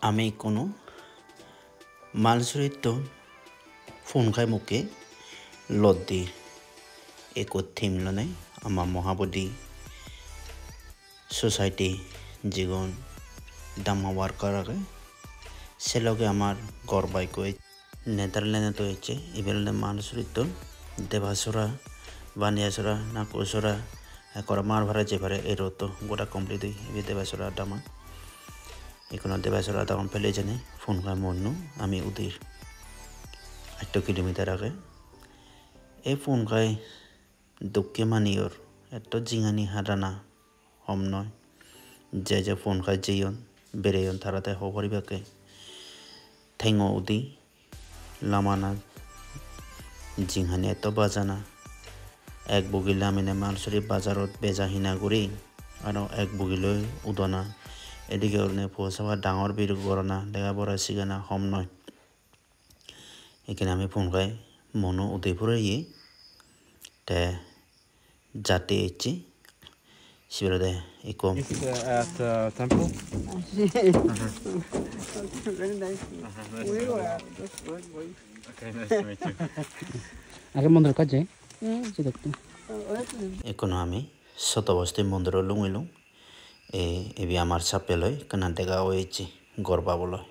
আমি কোনো মালচৰিত ফোন খাই মুকে লদ্দি একো থিম লনে আমার মহাবদী সোসাইটি জীবন দামা ওয়ার্কার আগে সেলগে আমার গর্বাই কই নেদারল্যান্ডে তো হয়েছে এবার মালচরিত দেবাসুরা বানিয়াসুরা নাকুসুরা একরা মার ভাড়া যে ভাড়া এরও তো গোটা কমপ্লিট হয়ে দেবাসুরা দামা এখন দেবাসুরা তখন ফেলে জানে ফোন খাই মন্নু আমি উদির 8 কিলোমিটার আগে এই ফোন খাই দুঃখে মানিয়র এত জিঙানি হারানা হম নয় যে ফোন খাই যেয়ন বেড়েয়ন তারাতে হরিবাকে ঠেঙ উদি লামানা জিঙানি এত বাজানা এক বগিলে আমি মালচৰি বাজাৰত বেজা হিনা কৰি আৰু এক বগিলৈ উদনা এদিকে পৌঁছাবা ডাঙৰ বিৰ গৰণা দেখা বৰা চিগানা হম নয় এখানে আমি ফোন খাই মনো উদয়পুরে তে যাতে ইচ্ছে শিবরাদে ইকম at temple. Very nice. We were just going. Okay, nice to meet you. আগে মন্দির কাজ যায় দেখতে এখন আমি শতবস্তি মন্দির লুঙিলুং এবি আমার সাপেলয় কানা দেখা হয়েছে গড় পাবলৈ